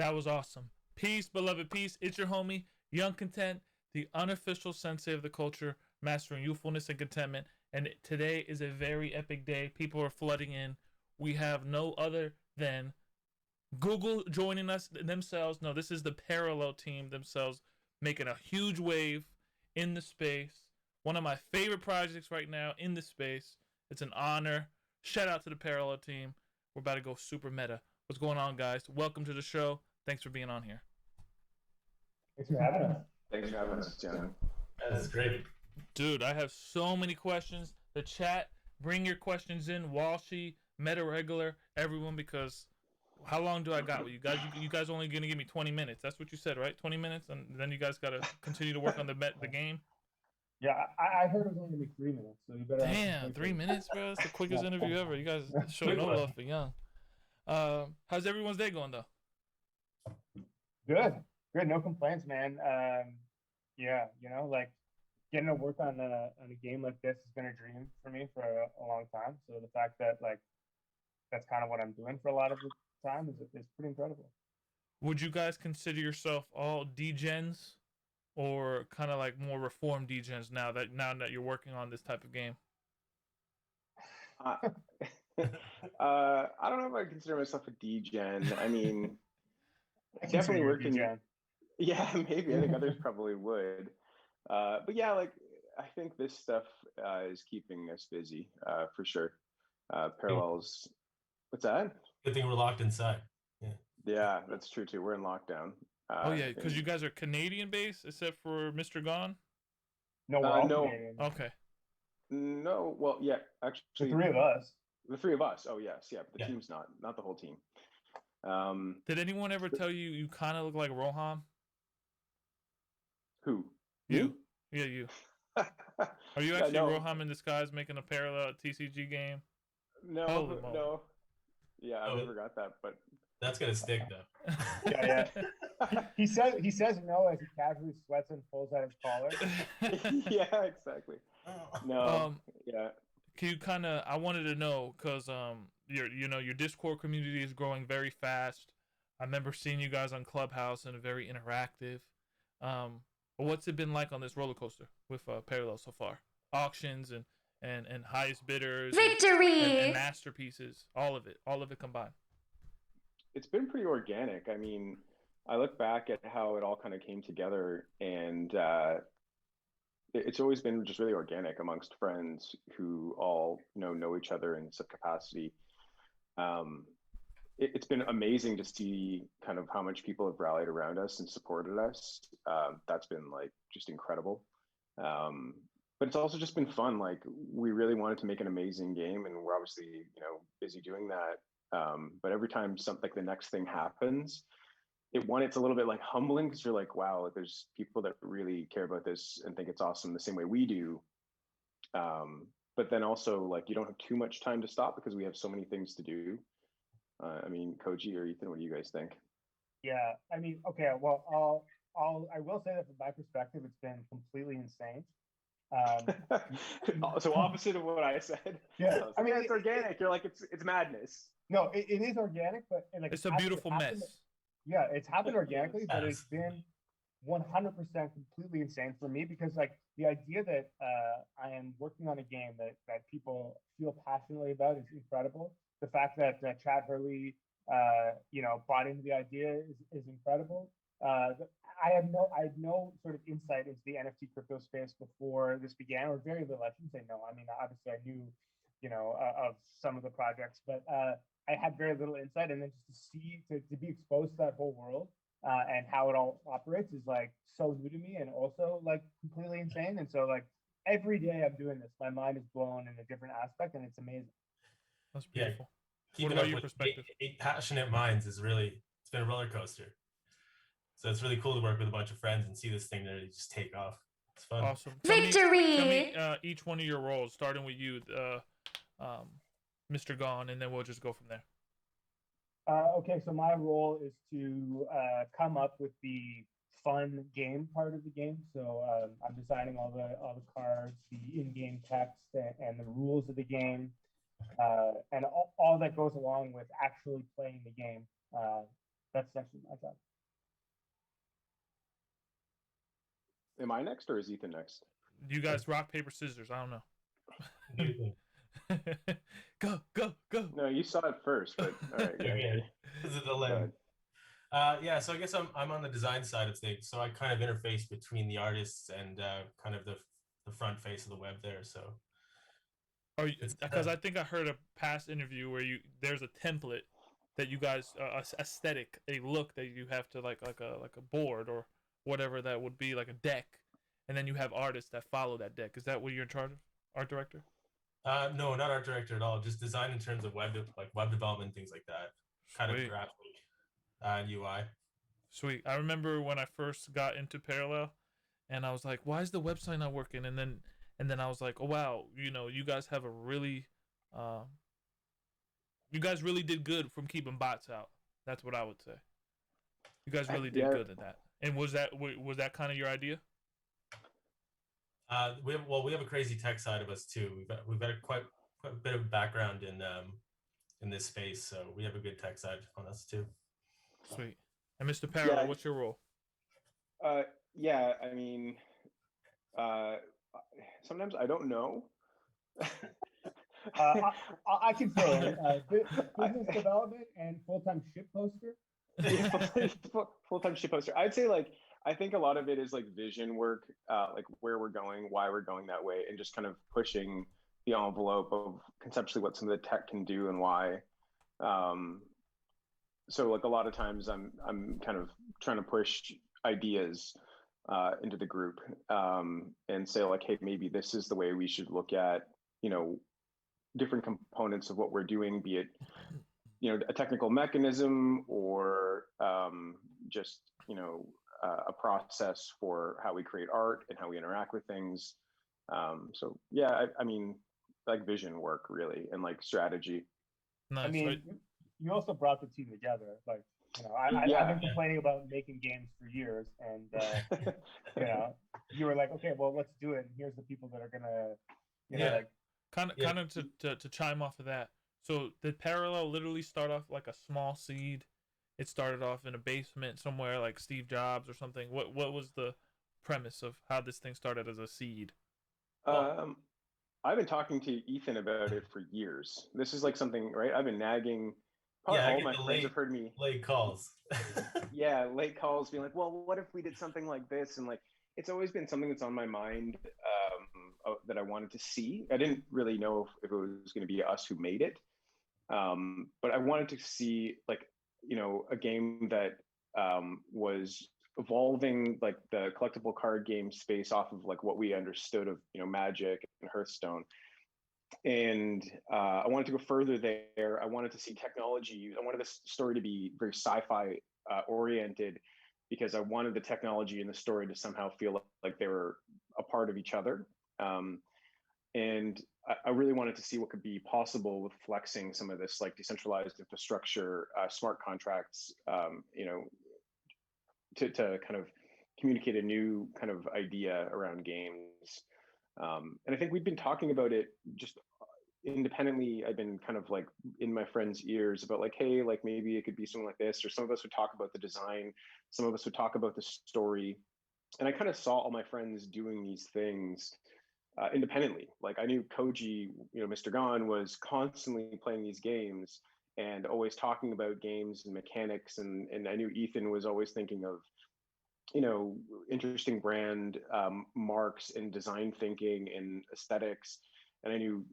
That was awesome. Peace, beloved, peace. It's your homie, Young Content, the unofficial sensei of the culture, mastering youthfulness and contentment. And today is a very epic day. People are flooding in. We have no other than Google joining us themselves. No, this is the Parallel team themselves making a huge wave in the space. One of my favorite projects right now in the space. It's an honor. Shout out to the Parallel team. We're about to go super meta. What's going on, guys? Welcome to the show. Thanks for being on here. Thanks for having us. Thanks for having us, John. That's great. Dude, I have so many questions. The chat, bring your questions in. Walshy, Meta Regular, everyone, because how long do I got with you guys? You guys only going to give me 20 minutes. That's what you said, right? 20 minutes? And then you guys got to continue to work on the game? Yeah, I heard it was only going to be 3 minutes, so you better... Damn, 3 minutes, bro? That's the quickest interview ever. You guys show no love for Young. How's everyone's day going, though? Good. No complaints, man. Yeah, like getting to work on a game like this has been a dream for me for a long time. So the fact that that's kind of what I'm doing for a lot of the time is pretty incredible. Would you guys consider yourself all degens, or kind of like more reformed degens now that you're working on this type of game? I don't know if I consider myself a degen. I mean, definitely working. Yeah, maybe. I think others probably would. But yeah, like I think this stuff is keeping us busy for sure. Parallels. What's that? Good thing we're locked inside. Yeah, that's true too. We're in lockdown. Oh yeah, because you guys are Canadian based, except for Mr. Gone. No, we're all no. Canadian. Okay. No, well, yeah, actually, the three of us. The three of us. Oh yes, yeah, but the team's not the whole team. Did anyone ever tell you you kind of look like Roham? Who? You? Yeah, you. Are you actually Roham in disguise making a parallel TCG game? No. Yeah, I never got that, but that's gonna stick though. Yeah. He says no as he casually sweats and pulls out his collar. Yeah, exactly. No. Yeah. Can you kind of? I wanted to know because your Discord community is growing very fast. I remember seeing you guys on Clubhouse and very interactive. But what's it been like on this roller coaster with Parallel so far? Auctions and highest bidders, victory, and masterpieces, all of it combined. It's been pretty organic. I mean, I look back at how it all kind of came together, and it's always been just really organic amongst friends who all know each other in some capacity. It's been amazing to see kind of how much people have rallied around us and supported us. That's been like just incredible. But it's also just been fun. Like we really wanted to make an amazing game, and we're obviously busy doing that. But every time something like the next thing happens, it's a little bit like humbling because you're like, wow, there's people that really care about this and think it's awesome the same way we do. But then also like you don't have too much time to stop because we have so many things to do. I mean, Koji or Ethan, what do you guys think? Yeah, I mean, okay, well, I will say that from my perspective, it's been completely insane. So opposite of what I said. Yeah, I mean, it's organic. You're like, it's madness. No, it is organic, but it's a beautiful mess. Yeah, it's happened organically, but it's been 100% completely insane for me because like the idea that I am working on a game that people feel passionately about is incredible. The fact that Chad Hurley, bought into the idea is incredible. I had no sort of insight into the NFT crypto space before this began, or very little. I shouldn't say no. I mean, obviously I knew, of some of the projects, but I had very little insight. And then just to be exposed to that whole world and how it all operates is like so new to me, and also like completely insane. And so like every day I'm doing this, my mind is blown in a different aspect, and it's amazing. That's beautiful. Yeah. What about your perspective? Eight passionate minds it's been a roller coaster. So it's really cool to work with a bunch of friends and see this thing really just take off. It's fun. Awesome. Victory! Tell me each one of your roles, starting with you, Mr. Gone, and then we'll just go from there. Okay, so my role is to come up with the fun game part of the game. So I'm designing all the cards, the in-game text, and the rules of the game, and all that goes along with actually playing the game. that's essentially my job. Am I next or is Ethan next? You guys rock, paper, scissors. I don't know. What do you think? Go. No, you saw it first, but all right. Yeah. There's a delay. Yeah, so I guess I'm on the design side of things. So I kind of interface between the artists and kind of the front face of the web there. So Because I think I heard a past interview where there's a template that you guys aesthetic, a look that you have to like a board or whatever that would be, like a deck, and then you have artists that follow that deck. Is that what you're in charge of, art director? No, not art director at all. Just design in terms of web development, things like that. Kind Sweet. of graphic UI. Sweet. I remember when I first got into Parallel, and I was like, "Why is the website not working?" And then I was like, "Oh wow, you guys have a really, you guys really did good from keeping bots out." That's what I would say. You guys really did good at that. And was that kind of your idea? We have a crazy tech side of us too. We've got quite a bit of background in this space, so we have a good tech side on us too. Sweet. And Mr. Parallel, what's your role? Yeah, I mean, sometimes I don't know. I can say business development and full-time ship poster. Full-time ship poster. I'd say I think a lot of it is like vision work, like where we're going, why we're going that way, and just kind of pushing the envelope of conceptually what some of the tech can do and why. So like a lot of times I'm kind of trying to push ideas into the group and say like, hey, maybe this is the way we should look at, different components of what we're doing, be it, a technical mechanism or just, a process for how we create art and how we interact with things. So yeah, I mean, like vision work really, and like strategy. Nice. I mean, you also brought the team together. Like, I've been complaining about making games for years, and you were like, okay, well, let's do it. And here's the people that are gonna, kind of to chime off of that. So did Parallel literally start off like a small seed? It started off in a basement somewhere, like Steve Jobs or something. What was the premise of how this thing started as a seed? I've been talking to Ethan about it for years. This is like something, right? I've been nagging. Probably all my friends have heard me. Late calls. Yeah, late calls being like, well, what if we did something like this? And like, it's always been something that's on my mind that I wanted to see. I didn't really know if it was going to be us who made it. But I wanted to see like, a game that was evolving like the collectible card game space off of like what we understood of, Magic and Hearthstone. And I wanted to go further there. I wanted to see technology. I wanted this story to be very sci-fi oriented because I wanted the technology and the story to somehow feel like they were a part of each other. And I really wanted to see what could be possible with flexing some of this like decentralized infrastructure, smart contracts, to kind of communicate a new kind of idea around games. And I think we've been talking about it just independently. I've been kind of like in my friends' ears about like, hey, like maybe it could be something like this, or some of us would talk about the design, some of us would talk about the story. And I kind of saw all my friends doing these things independently. Like I knew Koji, Mr. Gon was constantly playing these games and always talking about games and mechanics. And I knew Ethan was always thinking of, interesting brand marks and design thinking and aesthetics. And I knew,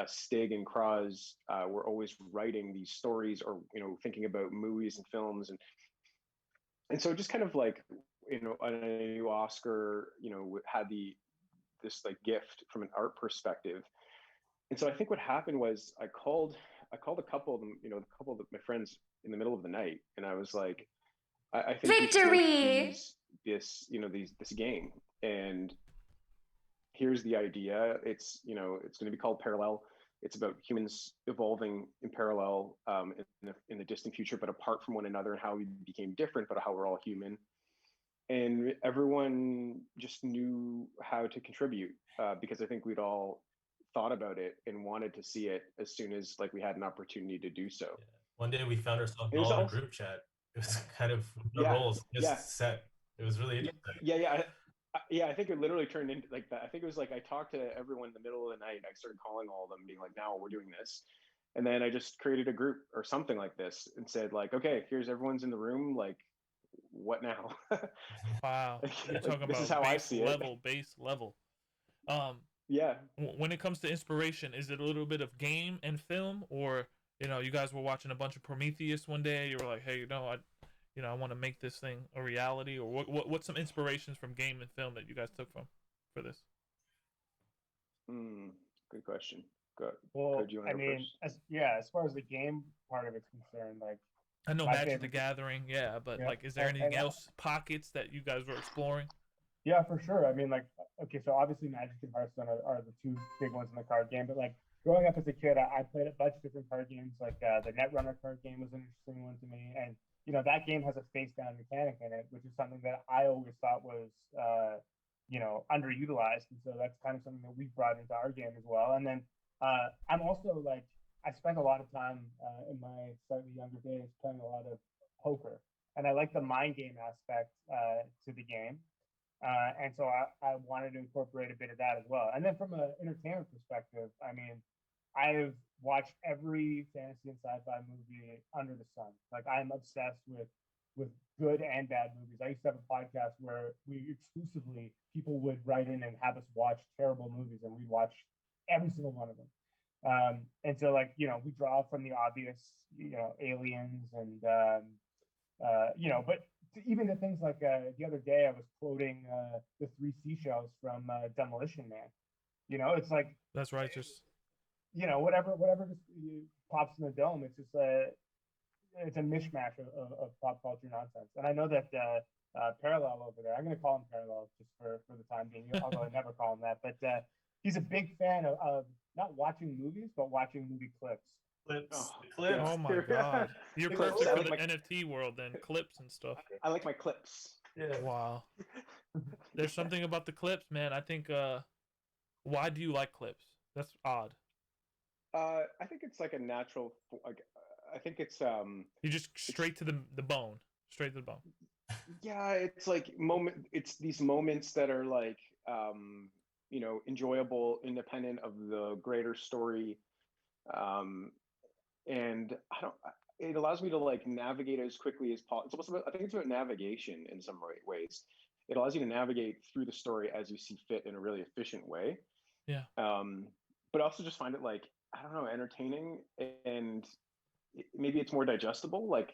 Stig and Kraz were always writing these stories or, thinking about movies and films. And so just kind of like, I knew Oscar, had this like gift from an art perspective. And so I think what happened was I called a couple of them, a couple of my friends in the middle of the night. And I was like, I think Victory! This game. And here's the idea. It's, it's going to be called Parallel. It's about humans evolving in parallel in the distant future, but apart from one another, and how we became different, but how we're all human. And everyone just knew how to contribute because I think we'd all thought about it and wanted to see it as soon as like we had an opportunity to do so. Yeah. One day we found ourselves all in a group chat. it was kind of the Yeah, roles just set. It was really interesting. yeah. I think it literally turned into like that. I think it was like I talked to everyone in the middle of the night. I started calling all of them, being like, "Now we're doing this," and then I just created a group or something like this and said, like, "Okay, here's everyone's in the room. Like, what now?" Wow, you're Like, talking this is about how I see it. base level. Um, Yeah. when it comes to inspiration, is it a little bit of game and film, or you guys were watching a bunch of Prometheus one day, you were like, hey, I want to make this thing a reality, or what's some inspirations from game and film that you guys took from for this? Good question. Good. Well, Do you want I to go mean, first? as far as the game part of it's concerned, like I know my Magic the favorite, Gathering, yeah, but yeah, like, is there anything and else pockets that you guys were exploring? yeah, for sure. I mean, like, okay, so obviously Magic and Hearthstone are the two big ones in the card game, but like growing up as a kid, I played a bunch of different card games. Like the Netrunner card game was an interesting one to me, and that game has a face down mechanic in it, which is something that I always thought was underutilized, and so that's kind of something that we brought into our game as well. And then I'm also like I spent a lot of time in my slightly younger days playing a lot of poker, and I like the mind game aspect to the game. And so I wanted to incorporate a bit of that as well. And then from an entertainment perspective, I mean, I've watched every fantasy and sci-fi movie under the sun. Like I'm obsessed with good and bad movies. I used to have a podcast where we exclusively people would write in and have us watch terrible movies, and we'd watch every single one of them. And so like we draw from the obvious, aliens and but even the things like the other day I was quoting the three seashells from Demolition Man. It's like That's righteous. whatever just pops in the dome. It's just it's a mishmash of pop culture nonsense. And I know that Parallel over there, I'm going to call him Parallel just for the time being, although I never call him that. But he's a big fan of not watching movies, but watching movie clips. Clips. Oh my god, you're Clips. perfect I for like the NFT world then, clips and stuff. I like my clips. Yeah. Wow, there's something about the clips, man. I think why do you like clips? That's odd. I think it's like a natural. Like, I think it's You just straight to the bone, straight to the bone. Yeah, it's like It's these moments that are like enjoyable, independent of the greater story. And I don't. It allows me to like navigate as quickly as possible. I think it's about navigation in some ways. It allows you to navigate through the story as you see fit in a really efficient way. Yeah. But I also just find it like I don't know, entertaining, and maybe it's more digestible. Like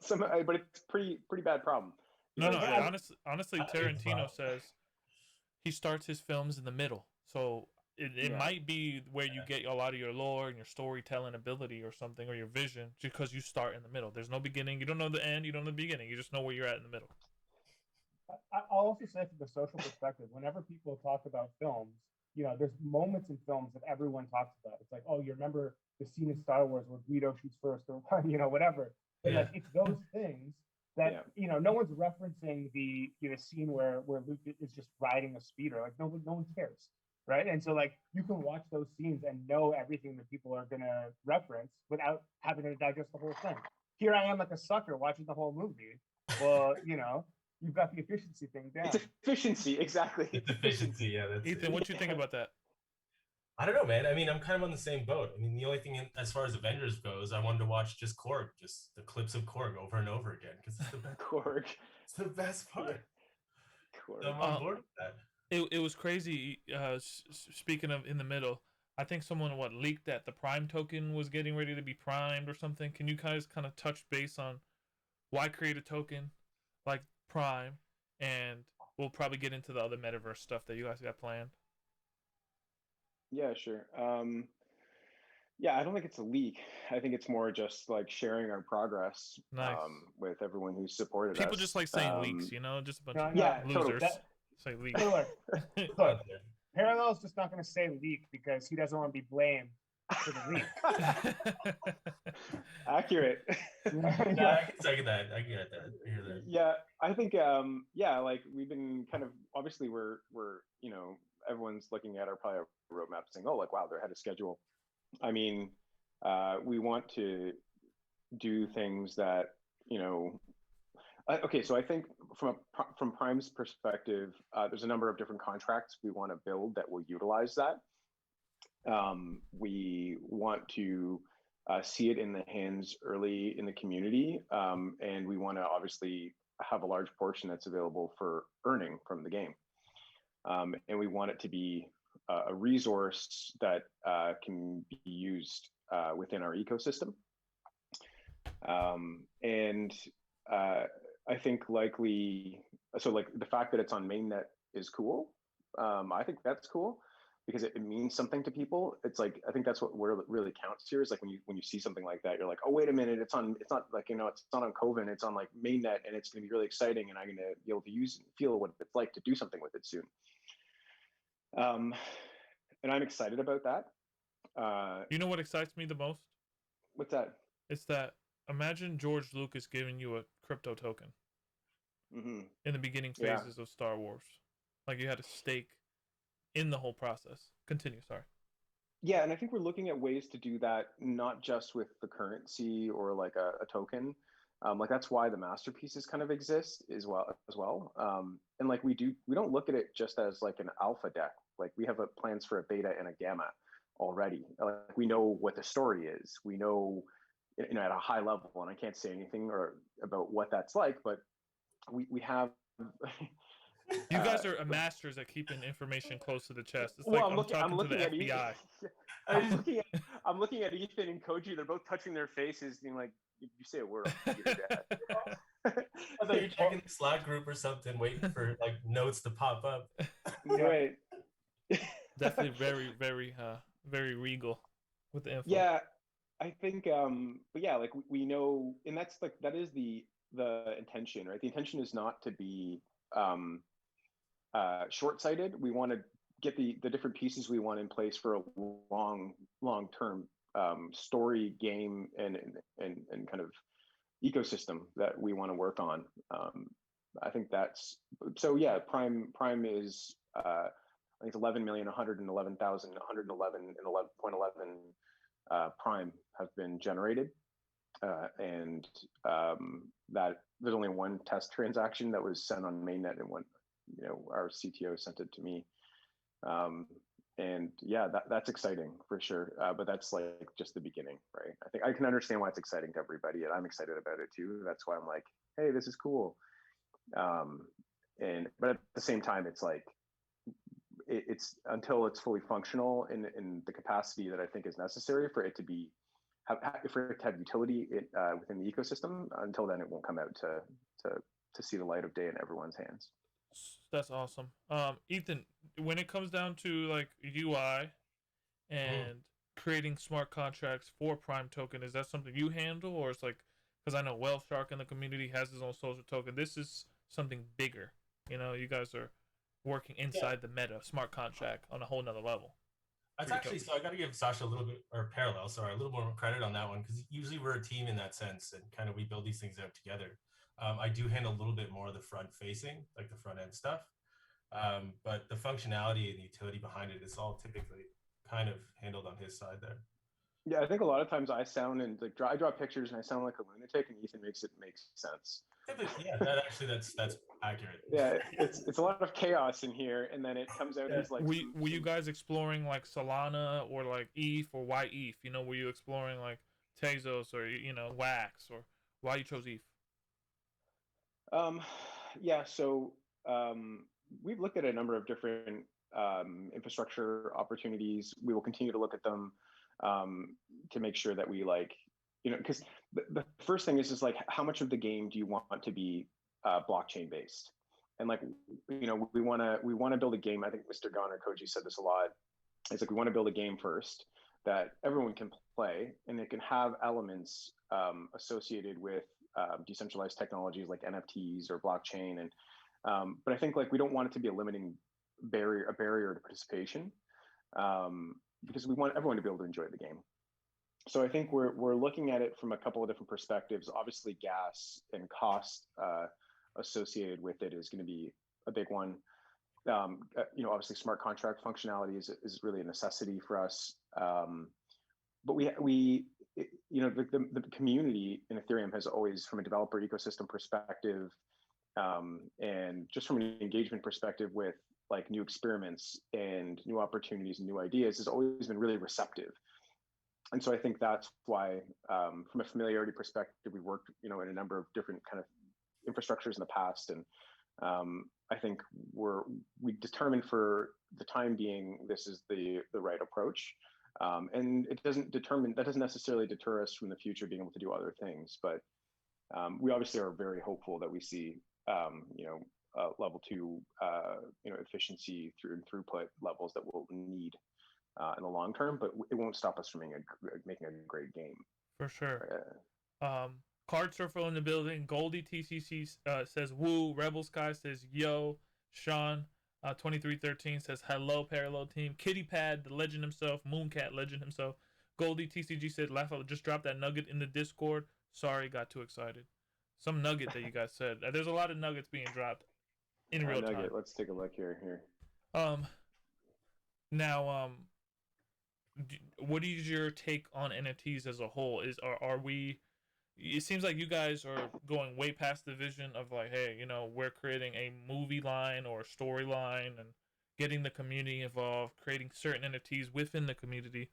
but it's pretty bad problem. No, honestly, Tarantino says he starts his films in the middle, so it might be where you get a lot of your lore and your storytelling ability or something, or your vision, because you start in the middle. There's no beginning. You don't know the end. You don't know the beginning. You just know where you're at in the middle. I'll also say from the social perspective, whenever people talk about films, there's moments in films that everyone talks about. It's like, oh, you remember the scene in Star Wars where Guido shoots first, or whatever. But like, it's those things that no one's referencing the scene where Luke is just riding a speeder. Like no one cares, right? And so like you can watch those scenes and know everything that people are gonna reference without having to digest the whole thing. Here I am like a sucker watching the whole movie. Well, you've got the efficiency thing down. It's efficiency, exactly. It's efficiency, yeah. Ethan, what you think about that? I don't know, man. I mean, I'm kind of on the same boat. I mean, the only thing as far as Avengers goes, I wanted to watch just Korg, just the clips of Korg over and over again, because it's the best. Korg. It's the best part. Korg. So I'm on board with that. It was crazy. Speaking of in the middle, I think someone leaked that the Prime token was getting ready to be primed or something. Can you guys kind of touch base on why create a token like Prime, and we'll probably get into the other metaverse stuff that you guys got planned. Yeah, sure. Yeah, I don't think it's a leak. I think it's more just like sharing our progress with everyone who's supported us. People just like saying leaks, just a bunch of losers say leaks. Look, Parallel's just not going to say leak because he doesn't want to be blamed for the leak. Accurate. Yeah, I can second that. I get that. I hear that. Yeah, I think like we've been kind of obviously we're everyone's looking at our probably roadmap saying, oh, like wow, they're ahead of schedule. I mean, we want to do things that Okay, so I think from Prime's perspective, there's a number of different contracts we want to build that will utilize that. We want to see it in the hands early in the community, and we want to obviously have a large portion that's available for earning from the game. And we want it to be a resource that can be used within our ecosystem. And I think likely, so like the fact that it's on mainnet is cool. I think that's cool because it means something to people. It's like, I think that's what really counts here is like when you see something like that, you're like, oh, wait a minute, it's not like, you know, it's not on Coven, it's on like mainnet, and it's gonna be really exciting, and I'm gonna be able to use and feel what it's like to do something with it soon. And I'm excited about that. You know what excites me the most? What's that? It's that imagine George Lucas giving you a crypto token in the beginning phases of Star Wars. Like you had a stake in the whole process. Continue, sorry. Yeah, and I think we're looking at ways to do that, not just with the currency or like a token. Like that's why the masterpieces kind of exist as well. And like we don't look at it just as like an alpha deck. Like we have plans for a beta and a gamma already. Like we know what the story is. We know, you know, at a high level, and I can't say anything about what that's like, but we have. You guys are masters at keeping information close to the chest. It's well, like I'm talking to the FBI. I'm looking at Ethan and Koji. They're both touching their faces, being like, "You say a word, I'll beat your dad." I thought you're checking the Slack group or something, waiting for like notes to pop up. Right. Definitely very regal with the info. Yeah, I think. But yeah, like we know, and that's like that is the intention, right? The intention is not to be short-sighted. We want to get the different pieces we want in place for a long-term story, game, and kind of ecosystem that we want to work on. I think that's so. Yeah, Prime is I think it's 11,111,111 and 11.11 Prime have been generated, and that there's only one test transaction that was sent on mainnet, and one, you know, our CTO sent it to me. And yeah, that's exciting for sure. But that's like just the beginning, right? I think I can understand why it's exciting to everybody, and I'm excited about it too. That's why I'm like, hey, this is cool. But at the same time, it's like it's until it's fully functional in the capacity that I think is necessary for it to be for it to have utility within the ecosystem. Until then, it won't come out to see the light of day in everyone's hands. That's awesome. Ethan, when it comes down to like UI and creating smart contracts for Prime token, is that something you handle, or it's like, because I know Whale Shark in the community has his own social token. This is something bigger. You know, you guys are working inside the meta smart contract on a whole nother level. That's actually, so I got to give Sasha a little bit, or Parallel, sorry, a little more credit on that one, because usually we're a team in that sense, and kind of we build these things out together. I do handle a little bit more of the front facing, like the front end stuff. But the functionality and the utility behind it is all typically kind of handled on his side there. Yeah, I think a lot of times I sound and like I draw pictures and I sound like a lunatic, and Ethan makes it make sense. Yeah, that's accurate. Yeah, it's a lot of chaos in here, and then it comes out as like. Were you guys exploring like Solana or like ETH or why ETH? You know, were you exploring like Tezos or, you know, Wax, or why you chose ETH? Yeah, so we've looked at a number of different infrastructure opportunities. We will continue to look at them to make sure that we, like, you know, because the first thing is like, how much of the game do you want to be blockchain based? And like, you know, we want to build a game. I think Mr. Gon or Koji said this a lot. It's like we want to build a game first that everyone can play, and it can have elements associated with decentralized technologies like NFTs or blockchain. And but I think like we don't want it to be a limiting barrier to participation, because we want everyone to be able to enjoy the game. So I think we're looking at it from a couple of different perspectives. Obviously, gas and cost associated with it is going to be a big one. You know, obviously, smart contract functionality is really a necessity for us. But we the community in Ethereum has always, from a developer ecosystem perspective, and just from an engagement perspective with like new experiments and new opportunities and new ideas, has always been really receptive. And so I think that's why, from a familiarity perspective, we worked, in a number of different kind of infrastructures in the past, and I think we determined for the time being this is the right approach, and that doesn't necessarily deter us from the future being able to do other things, but we obviously are very hopeful that we see level 2 efficiency through throughput levels that we'll need in the long term, but it won't stop us from making a great game. For sure. Card Surfer in the building. Goldie TCC says woo. Rebel Sky says yo. Sean 2313 says hello, Parallel Team. Kitty Pad, the legend himself. Mooncat, legend himself. Goldie TCG said laugh out. Just dropped that nugget in the Discord. Sorry, got too excited. Some nugget that you guys said. There's a lot of nuggets being dropped in real time. Let's take a look here. Now, what is your take on NFTs as a whole? Are we? It seems like you guys are going way past the vision of like, hey, we're creating a movie line or a storyline and getting the community involved, creating certain NFTs within the community.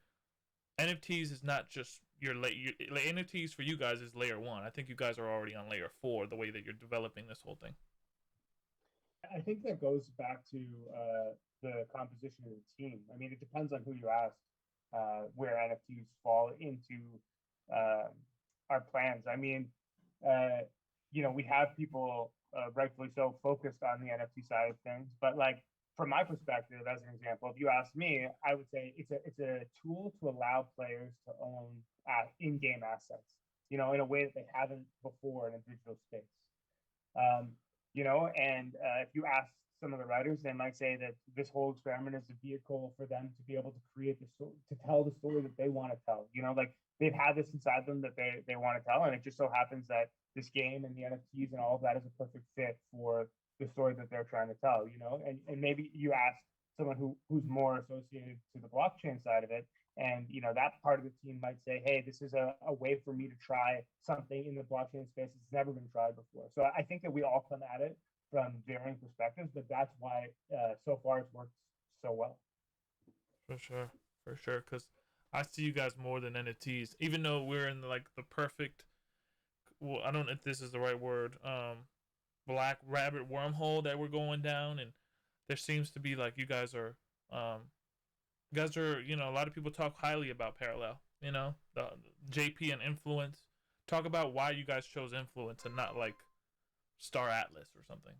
NFTs is not just NFTs for you guys is layer 1. I think you guys are already on layer 4, the way that you're developing this whole thing. I think that goes back to the composition of the team. I mean, it depends on who you ask where NFTs fall into our plans. I mean, we have people rightfully so focused on the NFT side of things, but like from my perspective, as an example, if you ask me, I would say it's a tool to allow players to own in-game assets, in a way that they haven't before in a digital space. And if you ask some of the writers, they might say that this whole experiment is a vehicle for them to be able to create the story, to tell the story that they want to tell. Like they've had this inside them that they want to tell, and it just so happens that this game and the NFTs and all of that is a perfect fit for the story that they're trying to tell. And maybe you ask someone who's more associated to the blockchain side of it, and that part of the team might say, hey, this is a way for me to try something in the blockchain space that's never been tried before. So I think that we all come at it from varying perspectives, but that's why so far it's worked so well. For sure, because I see you guys more than NFTs, even though we're in like the perfect, well, I don't know if this is the right word, black rabbit wormhole that we're going down, and there seems to be like you guys are a lot of people talk highly about Parallel, the JP and Influence. Talk about why you guys chose Influence and not like Star Atlas or something,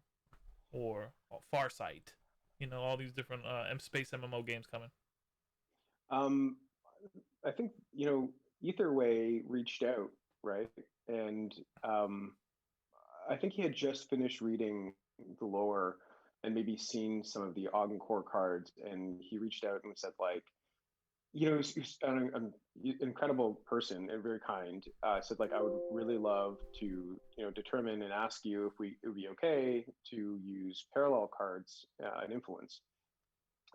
or Farsight, all these different space MMO games coming. I think Etherway reached out, right, and I think he had just finished reading the lore and maybe seen some of the Augencore cards, and he reached out and said like, he's an incredible person and very kind. Said like, I would really love to, determine and ask you if it would be okay to use parallel cards and Influence.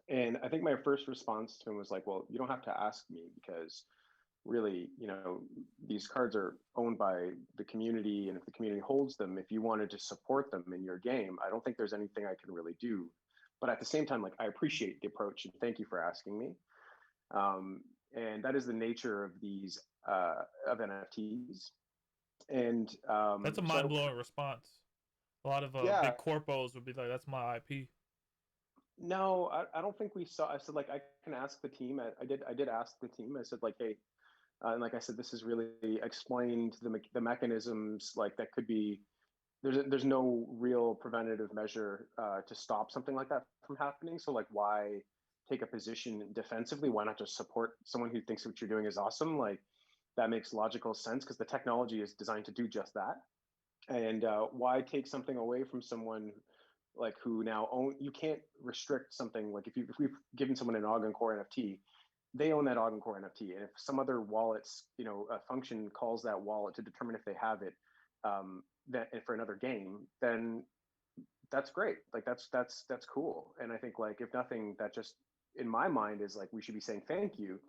And I think my first response to him was like, well, you don't have to ask me, because really, these cards are owned by the community, and if the community holds them, if you wanted to support them in your game, I don't think there's anything I can really do. But at the same time, like, I appreciate the approach and thank you for asking me. And that is the nature of these of NFTs. And that's a mind-blowing response. A lot of big corpos would be like, that's my IP. No, I don't think we saw. I said like, I can ask the team. I did ask the team. I said like, hey, and like I said, this is really explained the mechanisms, like that could be. There's no real preventative measure to stop something like that from happening. So like, why take a position defensively? Why not just support someone who thinks what you're doing is awesome? Like, that makes logical sense, because the technology is designed to do just that. And why take something away from someone like who now you can't restrict something. Like if we've given someone an Augencore NFT, they own that Augencore NFT, and if some other wallet's a function calls that wallet to determine if they have it that for another game, then that's great. Like that's cool. And I think like, if nothing, that just in my mind is like, we should be saying thank you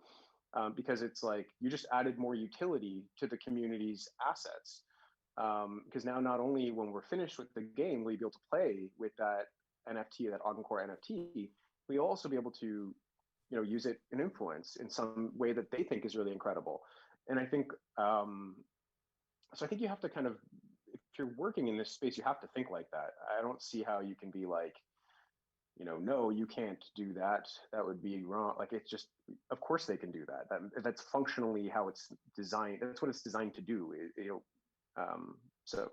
because it's like you just added more utility to the community's assets. Because now not only when we're finished with the game will you be able to play with that NFT, that Encore NFT, we'll also be able to, use it in influence in some way that they think is really incredible. And I think, so I think you have to kind of, if you're working in this space, you have to think like that. I don't see how you can be like, no, you can't do that. That would be wrong. Like, it's just, of course they can do that. That's functionally how it's designed. That's what it's designed to do. So.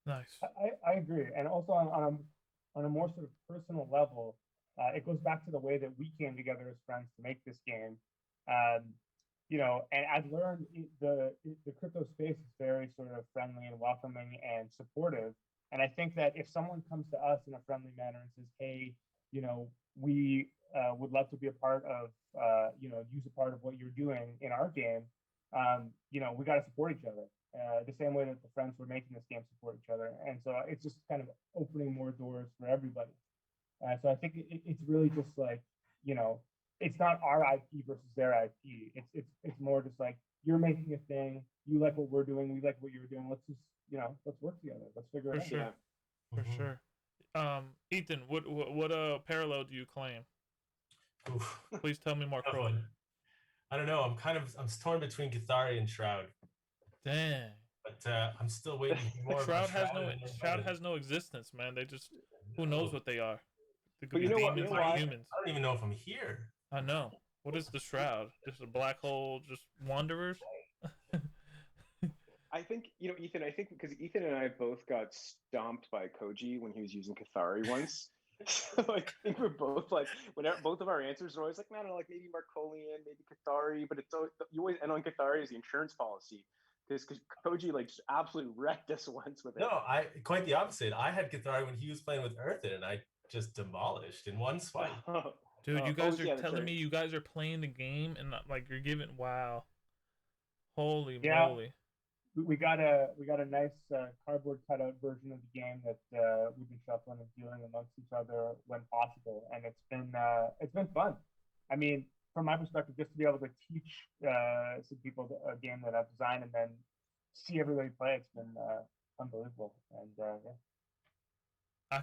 Nice. I agree. And also on a more sort of personal level, it goes back to the way that we came together as friends to make this game. And I've learned the crypto space is very sort of friendly and welcoming and supportive. And I think that if someone comes to us in a friendly manner and says, hey, we would love to be a part of, use a part of what you're doing in our game, we got to support each other. The same way that the friends who are making this game support each other. And so it's just kind of opening more doors for everybody. So I think it's really just like, it's not our IP versus their IP. It's more just like, you're making a thing, you like what we're doing, we like what you're doing. Let's just, let's work together. Let's figure it out. Sure. For sure. Ethan, what parallel do you claim? Oof. Please tell me more. I don't know. I'm torn between Cathari and Shroud. Dang. But I'm still waiting for more. Shroud has no existence, man. They just who knows what they are. They could But be demons or I humans. don't even know if I'm here. I know. What is the Shroud? Just a black hole, just wanderers? I think, Ethan, because Ethan and I both got stomped by Koji when he was using Cathari once. So I think we're both like, whenever both of our answers are always like, no, like maybe Markolian, maybe Cathari, but it's always, you always end on Cathari as the insurance policy. Because Koji like just absolutely wrecked us once with it. No, quite the opposite. I had Cathari when he was playing with Earthen, and I just demolished in one swipe. Dude, you guys are telling me you guys are playing the game and not, like you're giving wow. Holy moly. We got a nice cardboard cutout version of the game that we've been shuffling and dealing amongst each other when possible, and it's been fun. I mean, from my perspective, just to be able to teach some people a game that I've designed and then see everybody play, it's been unbelievable. And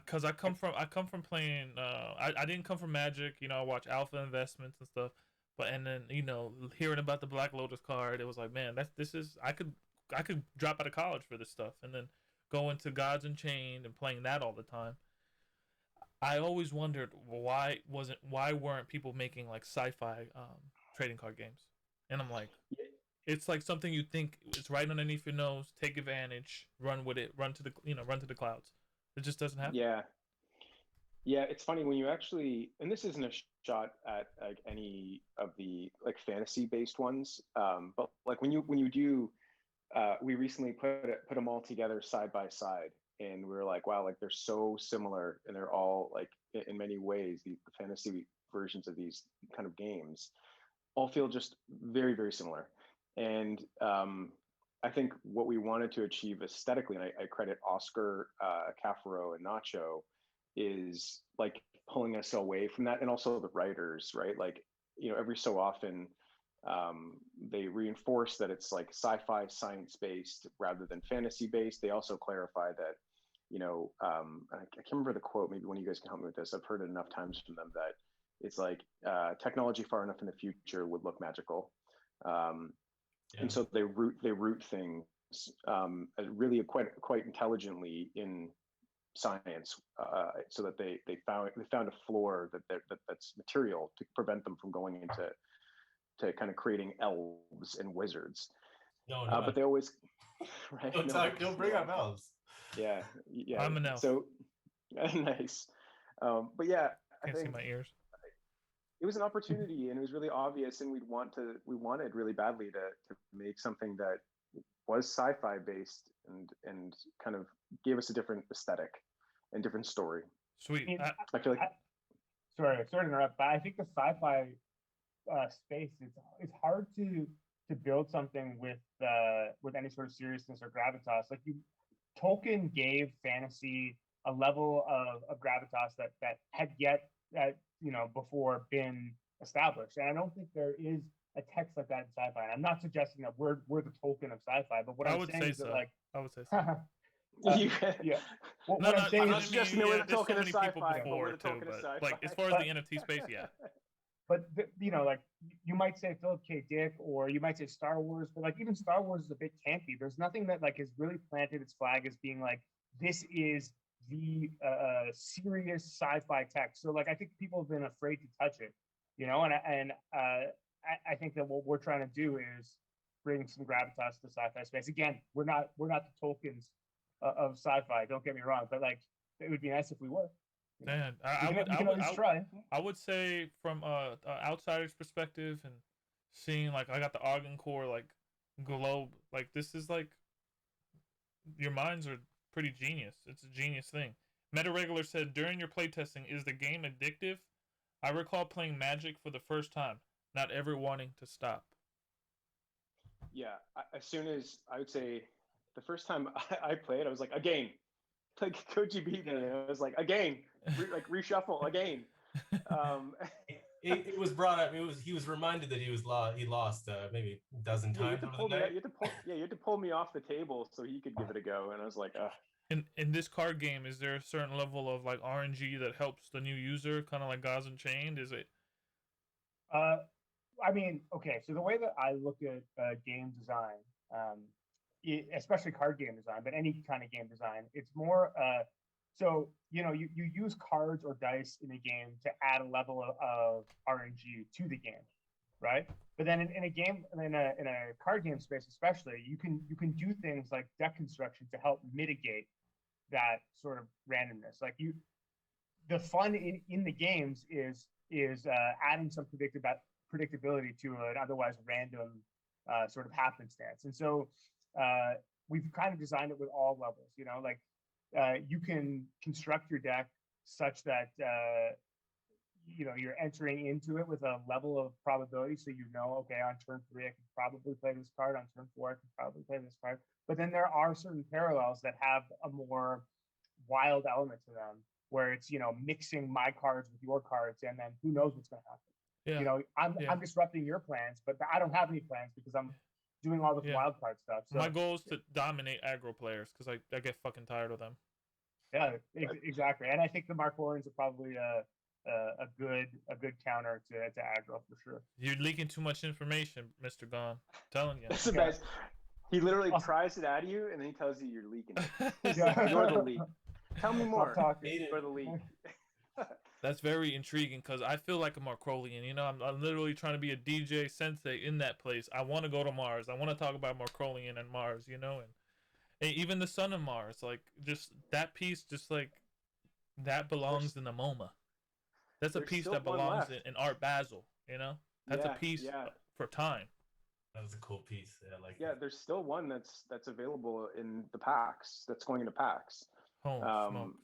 because I come from playing. I didn't come from Magic. I watch Alpha Investments and stuff, but and then hearing about the Black Lotus card, it was like, man, I could drop out of college for this stuff and then go into Gods Unchained and playing that all the time. I always wondered why weren't people making like sci-fi trading card games? And I'm like, it's like something you think it's right underneath your nose, take advantage, run with it, run to the clouds. It just doesn't happen. Yeah, it's funny when you actually, and this isn't a shot at like any of the like fantasy based ones, but like when you do, we recently put them all together side by side, and we were like, wow, like they're so similar, and they're all like in many ways the fantasy versions of these kind of games all feel just very, very similar. And I think what we wanted to achieve aesthetically, and I credit Oscar, Cafaro, and Nacho, is like pulling us away from that, and also the writers, right? Like, every so often they reinforce that it's like sci-fi science-based rather than fantasy-based. They also clarify that, I can't remember the quote, maybe one of you guys can help me with this. I've heard it enough times from them that it's like technology far enough in the future would look magical. And so they root things really quite intelligently in science, so that they found a floor that's material to prevent them from going into kind of creating elves and wizards. No, but they always right. Don't bring up elves. Yeah. I'm an elf. So nice. But yeah, I can't see my ears. It was an opportunity, and it was really obvious, and we wanted really badly to make something that was sci-fi based and kind of gave us a different aesthetic and different story. Sweet. I feel like sorry to interrupt, but I think the sci-fi space it's hard to build something with any sort of seriousness or gravitas. Like Tolkien gave fantasy a level of gravitas that had yet before been established, and I don't think there is a text like that in sci-fi. And I'm not suggesting that we're the Tolkien of sci-fi, but what I I'm would saying say is that so. like I would say so. yeah. No, What I'm no, saying I'm I not is, mean, suggesting that we're the there's so Tolkien of many people sci-fi, but before we're the too, Tolkien of but sci-fi. like as far as the NFT space, yeah. but you know, like you might say Philip K. Dick, or you might say Star Wars, but like even Star Wars is a bit campy. There's nothing that like has really planted its flag as being like this is the serious sci-fi text. So like I think people have been afraid to touch it, you know, and I think that what we're trying to do is bring some gravitas to sci-fi space. Again, we're not the Tolkien's of sci-fi. Don't get me wrong, but like it would be nice if we were. Man, We can always try. I would say from a outsider's perspective and seeing like I got the Argon core like globe, like this is like your minds are pretty genius. It's a genius thing. Meta Regular said during your playtesting, is the game addictive? I recall playing Magic for the first time, not ever wanting to stop. Yeah, as soon as I would say the first time I played, I was like, a game. Like Koji beat me, and I was like, a game. Like reshuffle, a game. It was brought up. He was reminded that he lost maybe a dozen Yeah, you times had to over pull the me. night. You had to pull me off the table so he could give it a go, and I was like, In this card game, is there a certain level of like RNG that helps the new user, kind of like Gods Unchained? Is it? I mean, okay, so the way that I look at game design, especially card game design, but any kind of game design, it's more so you know you use cards or dice in a game to add a level of RNG to the game, right? But then in a game in a card game space, especially, you can do things like deck construction to help mitigate that sort of randomness. Like the fun in the games is adding some predictability to an otherwise random sort of happenstance. And so we've kind of designed it with all levels. You know, like you can construct your deck such that you know you're entering into it with a level of probability, so you know, okay, on turn 3 I can probably play this card, on turn 4 I can probably play this card. But then there are certain parallels that have a more wild element to them, where it's, you know, mixing my cards with your cards, and then who knows what's going to happen. Yeah. You know, I'm disrupting your plans, but I don't have any plans because I'm doing all this wild card stuff. So my goal is to dominate aggro players because I get fucking tired of them. Yeah, exactly. And I think the Mark Warrens are probably a good counter to aggro for sure. You're leaking too much information, Mr. Gone. I'm telling you. that's the best. He literally tries it at you, and then he tells you you're leaking it. You're the leak. Tell me more. You're the leak. That's very intriguing because I feel like a Markrolian. You know, I'm literally trying to be a DJ Sensei in that place. I want to go to Mars. I want to talk about Markrolian and Mars, you know, and even the sun of Mars. Like, just that piece, just like, that belongs in the MoMA. That's a piece that belongs in Art Basel, you know? That's a piece for time. That was a cool piece. There's still one that's available in the PAX, that's going into PAX. Oh, smoke.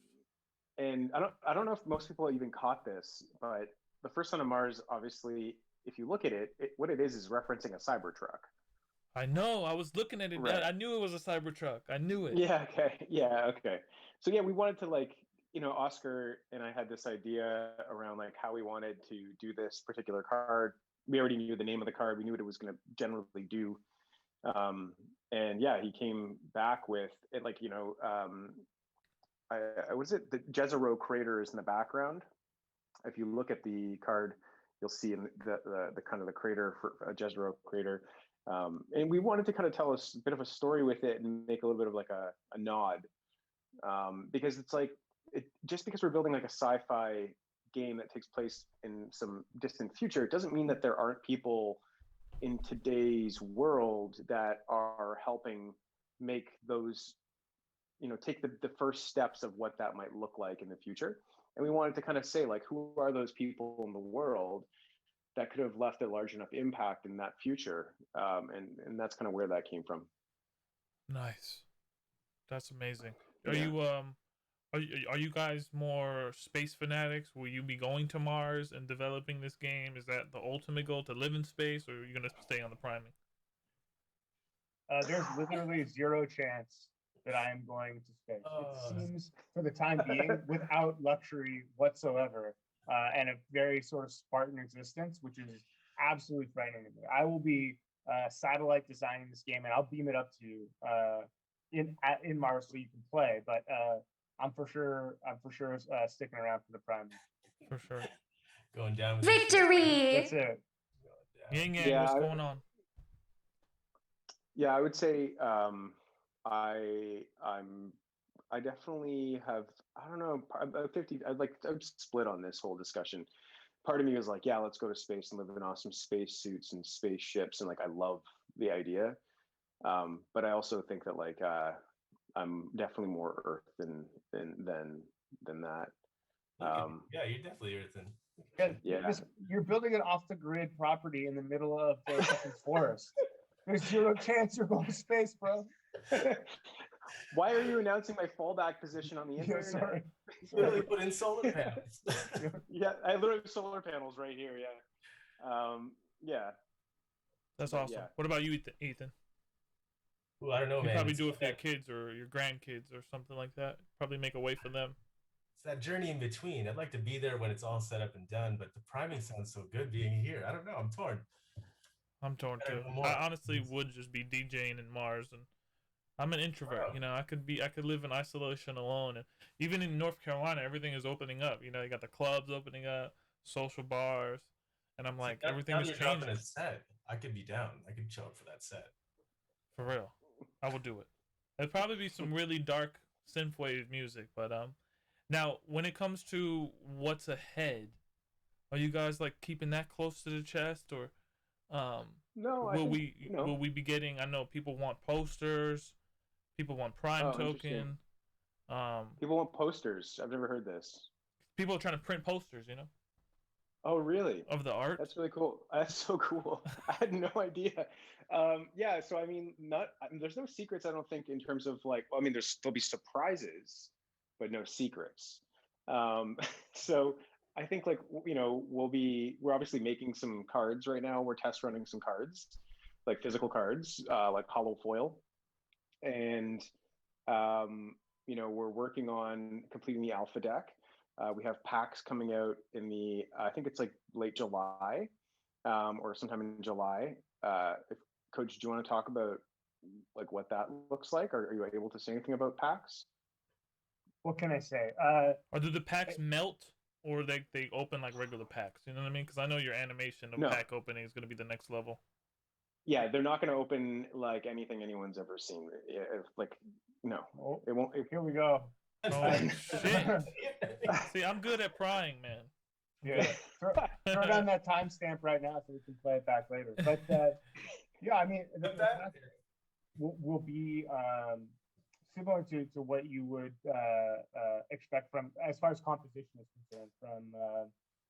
And I don't know if most people even caught this, but the first son of Mars, obviously, if you look at it, what it is referencing a Cybertruck. I know. I was looking at it. Right. I knew it was a Cybertruck. I knew it. Yeah. Okay. Yeah. Okay. So yeah, we wanted to, like, you know, Oscar and I had this idea around like how we wanted to do this particular card. We already knew the name of the card. We knew what it was going to generally do. And yeah, he came back with it, like, you know, what is it? The Jezero crater is in the background. If you look at the card, you'll see in the kind of the crater for a Jezero crater. And we wanted to kind of tell us a bit of a story with it and make a little bit of like a nod, because it's like, just because we're building like a sci-fi game that takes place in some distant future, it doesn't mean that there aren't people in today's world that are helping make those, you know, take the first steps of what that might look like in the future. And we wanted to kind of say, like, who are those people in the world that could have left a large enough impact in that future? And that's kind of where that came from. Nice. That's amazing. Are you guys more space fanatics? Will you be going to Mars and developing this game? Is that the ultimate goal, to live in space, or are you going to stay on the priming? There's literally zero chance that I am going to space. It seems, for the time being, without luxury whatsoever, and a very sort of Spartan existence, which is absolutely frightening to me. I will be satellite designing this game, and I'll beam it up to you in Mars so you can play. But I'm for sure sticking around for the Prime. For sure. Going down with Victory! That's it. Yang Yang, Yeah, what's going on? Yeah, I would say I definitely have, I don't know, about 50. I'm split on this whole discussion. Part of me is like, yeah, let's go to space and live in awesome space suits and spaceships, and like I love the idea. But I also think that like I'm definitely more Earth than that. Yeah, you're definitely Earthen. Yeah. You're building an off the grid property in the middle of the fucking forest. There's zero chance you're going to space, bro. Why are you announcing my fallback position on the internet? Sorry. Really put in solar panels. Yeah, I literally have solar panels right here. Yeah. Yeah. That's But awesome. yeah. What about you, Ethan? Ooh, I don't know, You man. probably It's do it for your that- kids or your grandkids or something like that. Probably make a way for them. It's that journey in between. I'd like to be there when it's all set up and done, but the priming sounds so good being here. I don't know. I'm torn. I'm torn Gotta too. know more. I honestly would just be DJing in Mars, and I'm an introvert. Wow. You know, I could live in isolation alone, and even in North Carolina, everything is opening up. You know, you got the clubs opening up, social bars, and I'm like, everything now is you're dropping changing. a set. I could be down. I could show up for that set. For real, I will do it. It'd probably be some really dark synthwave music, but now when it comes to what's ahead, are you guys like keeping that close to the chest, or No, I will think, we will we be getting? I know people want posters, people want Prime Oh, token. people want posters. I've never heard this. People are trying to print posters, you know, Oh, really? of the art. That's really cool. That's so cool. I had no idea. Yeah, so I mean, there's no secrets. I don't think in terms of like. Well, I mean, there'll be surprises, but no secrets. So I think like we're obviously making some cards right now. We're test running some cards, like physical cards, like hollow foil, and we're working on completing the alpha deck. We have packs coming out in I think it's like late July, or sometime in July. Coach, do you want to talk about like what that looks like? Are you able to say anything about packs? What can I say? Or do the packs melt, or they open like regular packs? You know what I mean? Because I know your animation of No. pack opening is going to be the next level. Yeah, they're not going to open like anything anyone's ever seen. Like, no, Oh, it won't. here we go. Oh shit! See, I'm good at prying, man. Yeah, throw down that timestamp right now so we can play it back later. But yeah, I mean, the pack will be similar to what you would expect from, as far as composition is concerned, from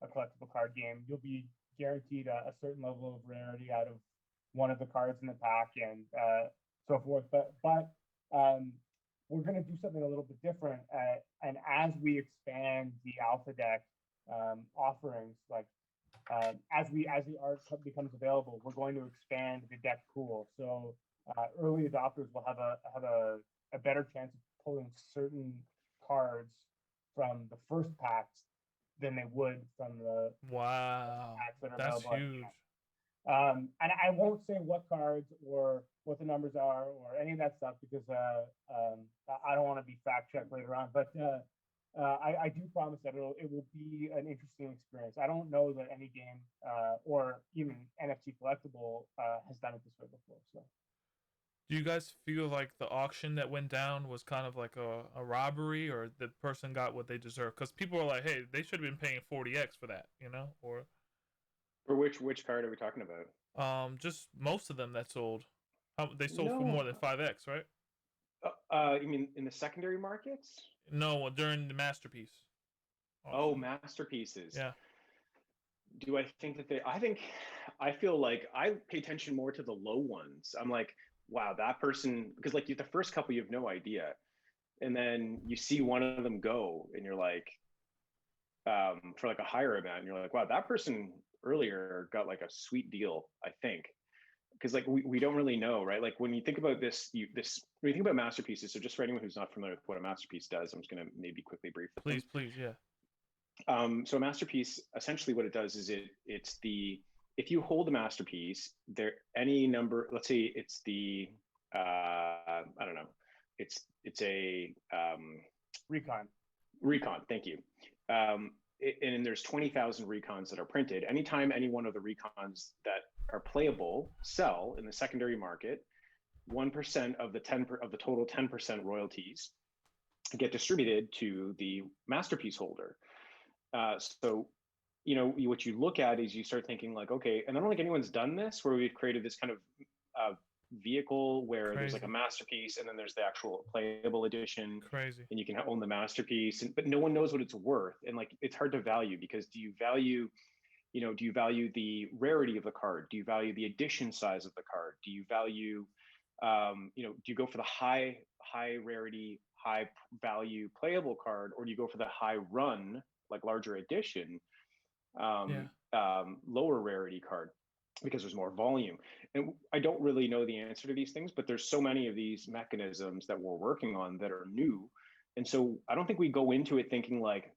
a collectible card game. You'll be guaranteed a certain level of rarity out of one of the cards in the pack and so forth. But we're going to do something a little bit different. And as we expand the alpha deck offerings, like as the art becomes available, we're going to expand the deck pool. So early adopters will have a better chance of pulling certain cards from the first packs than they would from the Wow, packs that are that's available. huge. And I won't say what cards or what the numbers are or any of that stuff because I don't want to be fact checked later on. But I do promise that it will be an interesting experience. I don't know that any game or even NFT collectible has done it this way before. So, Do you guys feel like the auction that went down was kind of like a robbery, or the person got what they deserve? Because people are like, hey, they should have been paying 40x for that, you know? Or For which card are we talking about? just most of them that sold. They sold for No. more than 5x, right? You mean in the secondary markets? No, during the masterpiece. Oh, auction. masterpieces. Yeah. Do I think that I feel like I pay attention more to the low ones. I'm like, wow, that person, because like the first couple you have no idea. And then you see one of them go and you're like, for like a higher amount, and you're like, wow, that person earlier got like a sweet deal, I think. Because like we don't really know, right? Like when you think about when you think about masterpieces, so just for anyone who's not familiar with what a masterpiece does, I'm just gonna maybe quickly brief them. Please, yeah. So a masterpiece, essentially what it does is if you hold a masterpiece, there any number, let's say it's the I don't know, it's a Recon. recon. Thank you. And there's 20,000 recons that are printed. Anytime any one of the recons that are playable sell in the secondary market, 1% of the total 10% royalties get distributed to the masterpiece holder. So, what you look at is you start thinking like, okay, and I don't think anyone's done this where we've created this kind of vehicle where there's like a masterpiece and then there's the actual playable edition. Crazy. And you can own the masterpiece, but no one knows what it's worth. And like, it's hard to value because do you value the rarity of the card? Do you value the edition size of the card? Do you value, do you go for the high rarity, high value playable card, or do you go for the high run, like larger edition, lower rarity card because there's more volume? And I don't really know the answer to these things, but there's so many of these mechanisms that we're working on that are new. And so I don't think we go into it thinking like,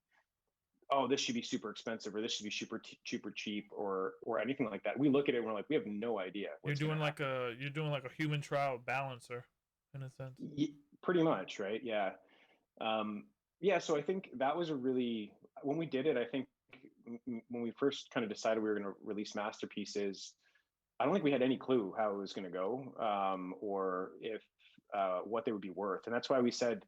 oh, this should be super expensive or this should be super cheap or anything like that. We look at it and we're like, we have no idea. You're doing like a human trial balancer in a sense. Pretty much, right? Yeah. So I think that was when we did it, I think when we first kind of decided we were going to release masterpieces, I don't think we had any clue how it was going to go, or if what they would be worth. And that's why we said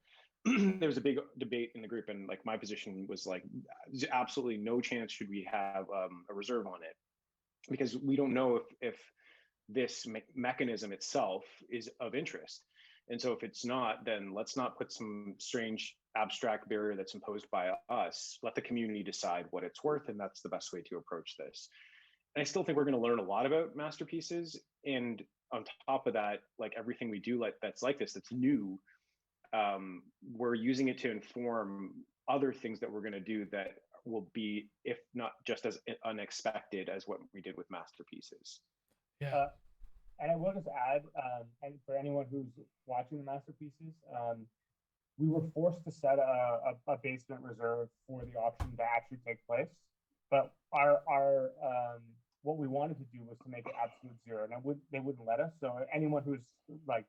there was a big debate in the group, and like my position was like, there's absolutely no chance should we have a reserve on it, because we don't know if this mechanism itself is of interest. And so if it's not, then let's not put some strange abstract barrier that's imposed by us. Let the community decide what it's worth, and that's the best way to approach this. And I still think we're going to learn a lot about masterpieces. And on top of that, like everything we do that's new, we're using it to inform other things that we're going to do that will be, if not just as unexpected as what we did with masterpieces. Yeah. And I will just add, and for anyone who's watching the masterpieces, we were forced to set a basement reserve for the auction to actually take place. But our what we wanted to do was to make it absolute zero, and they wouldn't let us. So anyone who's like,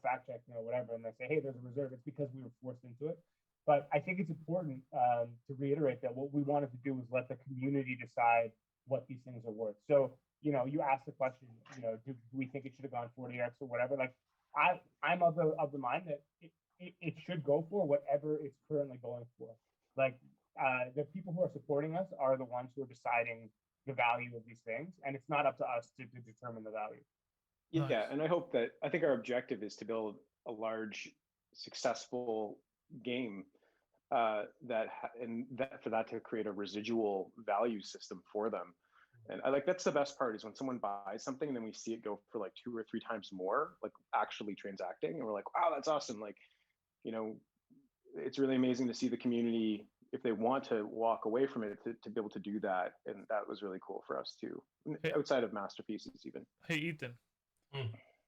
fact checking or whatever, and they say, hey, there's a reserve, it's because we were forced into it. But I think it's important to reiterate that what we wanted to do was let the community decide what these things are worth. So, you asked the question, do we think it should have gone 40x or whatever? Like, I'm of the mind that it should go for whatever it's currently going for. Like, the people who are supporting us are the ones who are deciding the value of these things, and it's not up to us to determine the value. Yeah, nice. And I think our objective is to build a large, successful game for that to create a residual value system for them. And that's the best part, is when someone buys something and then we see it go for like 2 or 3 times more, like actually transacting, and we're like, wow, that's awesome. Like, it's really amazing to see the community, if they want to walk away from it, to be able to do that. And that was really cool for us too, outside of masterpieces even. Hey, Ethan,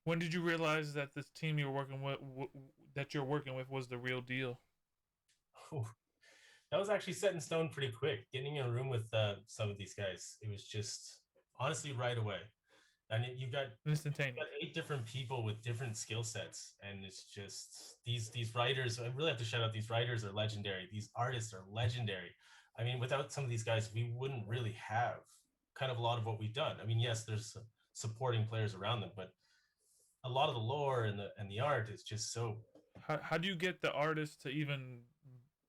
when did you realize that this team you're working with was the real deal? Oh, that was actually set in stone pretty quick. Getting in a room with some of these guys, it was just honestly right away. And you've got 8 different people with different skill sets, and it's just these writers. I really have to shout out, these writers are legendary. These artists are legendary. I mean, without some of these guys, we wouldn't really have kind of a lot of what we've done. I mean, yes, there's supporting players around them, but a lot of the lore and the art is just so. How do you get the artists to even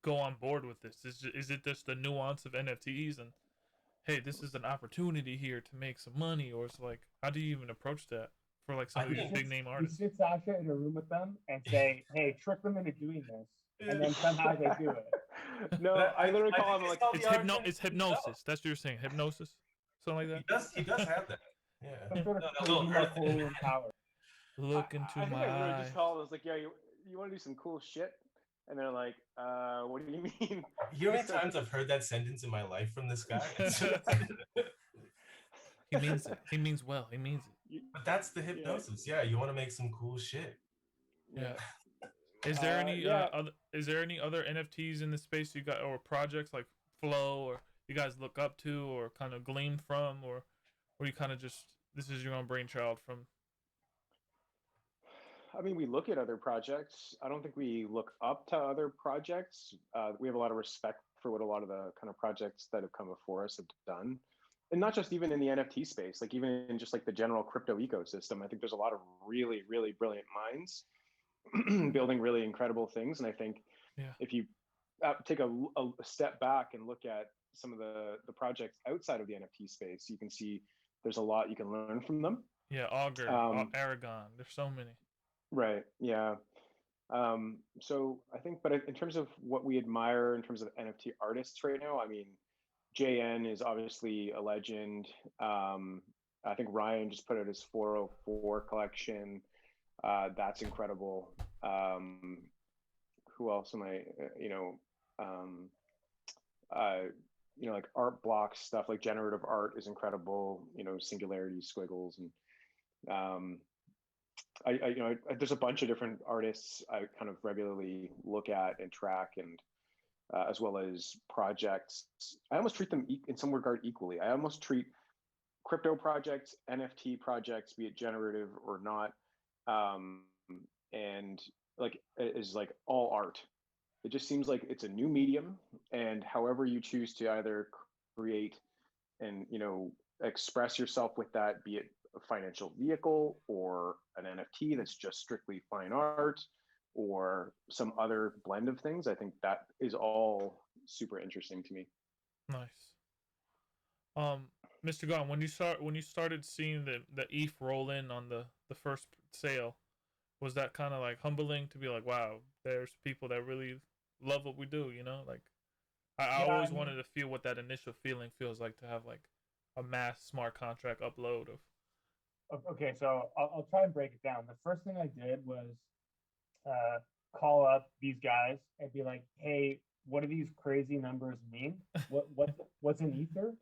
go on board with this? Is it just the nuance of NFTs and, hey, this is an opportunity here to make some money, or it's like, how do you even approach that for like some of these big name artists? We sit Sasha in a room with them and say, hey, trick them into doing this, and then somehow they do it. No, I literally call them like, it's hypnosis. That's what you're saying, hypnosis, something like that. He does have that. Yeah. Some sort of power. Look into my I eye. just call them, like, yeah, you want to do some cool shit? And they're like, what do you mean? You know how many times I've heard that sentence in my life from this guy? He means it. He means well. He means it. But that's the hypnosis. Yeah, you want to make some cool shit. Yeah. Is there any other NFTs in the space you got, or projects like Flow, or you guys look up to, or kind of glean from, or or you kind of just this is your own brainchild from? I mean, we look at other projects. I don't think we look up to other projects. We have a lot of respect for what a lot of the kind of projects that have come before us have done. And not just even in the NFT space, like even in just like the general crypto ecosystem. I think there's a lot of really, really brilliant minds building really incredible things. And I think Yeah. if you take a step back and look at some of the projects outside of the NFT space, you can see there's a lot you can learn from them. Yeah, Augur, Aragon. There's so many. Right. Yeah. So I think, but in terms of what we admire in terms of NFT artists right now, I mean, JN is obviously a legend. I think Ryan just put out his 404 collection. That's incredible. Who else am I? Like art blocks stuff, like generative art is incredible. Singularity, squiggles, and there's a bunch of different artists I kind of regularly look at and track, and as well as projects. I almost treat them in some regard equally. I almost treat crypto projects, NFT projects, be it generative or not, and like is like all art. It just seems like it's a new medium, and however you choose to either create and express yourself with that, be it a financial vehicle or an NFT that's just strictly fine art or some other blend of things, I think that is all super interesting to me. Nice. Mr. Gon, when you started seeing the ETH roll in on the first sale, was that kind of like humbling to be like, wow, there's people that really love what we do, like I always wanted to feel what that initial feeling feels like to have like a mass smart contract upload of. Okay, so I'll try and break it down. The first thing I did was call up these guys and be like, hey, what do these crazy numbers mean? What's an ether?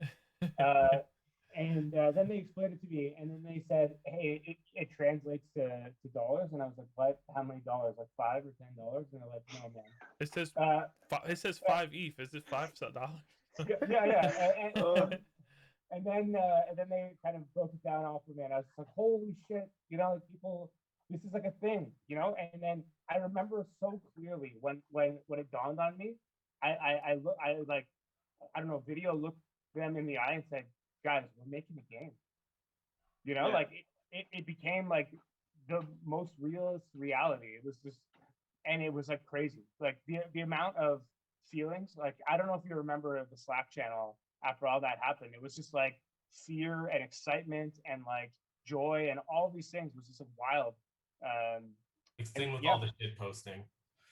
And then they explained it to me, and then they said, hey, it translates to dollars. And I was like, what? How many dollars? Like $5 or $10? And they're like, no, man. It says 5 ETH. Is it $5? Yeah. And then they kind of broke it down off of me, and I was like, holy shit, like people, this is like a thing, And then I remember so clearly when it dawned on me, I don't know, video looked them in the eye and said, guys, we're making a game. Like it became like the most realist reality. It was just, and it was like crazy. Like the amount of feelings, like I don't know if you remember the Slack channel after all that happened. It was just like fear and excitement and like joy and all these things was just wild. It's thing with all the shit posting.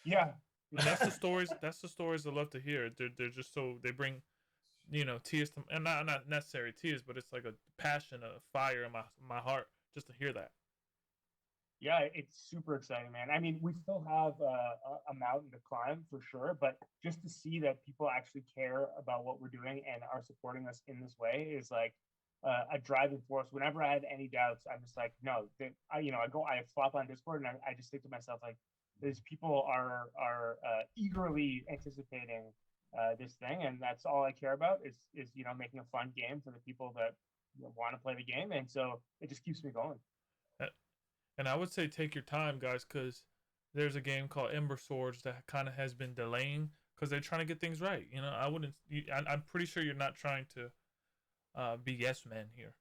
Yeah. And that's the stories. That's the stories I love to hear. They're just so they bring, tears to, and not necessarily tears, but it's like a passion, a fire in my heart just to hear that. Yeah, it's super exciting, man. I mean, we still have a mountain to climb for sure, but just to see that people actually care about what we're doing and are supporting us in this way is like a driving force. Whenever I have any doubts, I'm just like, no, I flop on Discord and I just think to myself, like, these people are eagerly anticipating this thing, and that's all I care about is making a fun game for the people that want to play the game, and so it just keeps me going. And I would say take your time, guys, because there's a game called Ember Swords that kind of has been delaying because they're trying to get things right. I wouldn't. I'm pretty sure you're not trying to be yes men here.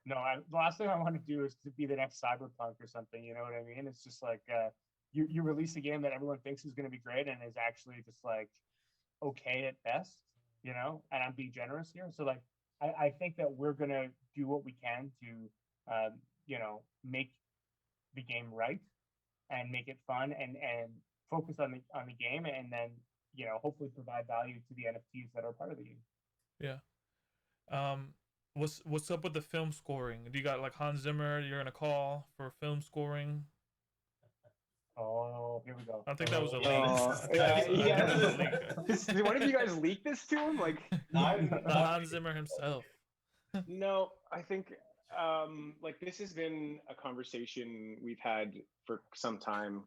No, the last thing I want to do is to be the next Cyberpunk or something. You know what I mean? It's just like you release a game that everyone thinks is going to be great and is actually just like okay at best. And I'm being generous here. So like I think that we're gonna do what we can to make the game right and make it fun and focus on the game, and then hopefully provide value to the NFTs that are part of the game. Yeah. What's up with the film scoring? Do you got like Hans Zimmer you're gonna call for film scoring? Oh, here we go. I think that was a leak. Did one of you guys leak this to him? Like Hans Zimmer himself. No, I think like this has been a conversation we've had for some time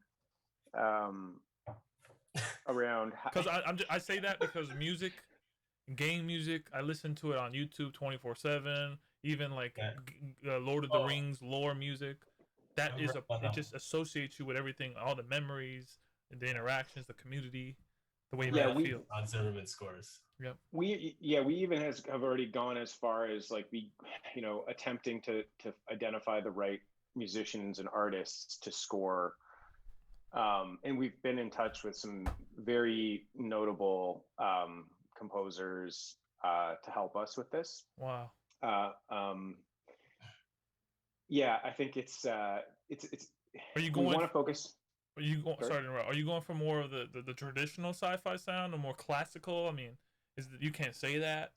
around because I say that because music game music. I listen to it on YouTube 24/7. Even like Lord of the Oh. Rings lore music. That is Remember- it just associates you with everything, all the memories, the interactions, the community, the way Yeah, you we- feel. on Zimmerman scores. Yep. We even have already gone as far as like attempting to identify the right musicians and artists to score, and we've been in touch with some very notable composers to help us with this. Wow. Yeah, I think it's Are you we going? want to focus. Are you going? Sorry? Sorry to interrupt. Are you going for more of the traditional sci-fi sound or more classical? I mean, you can't say that.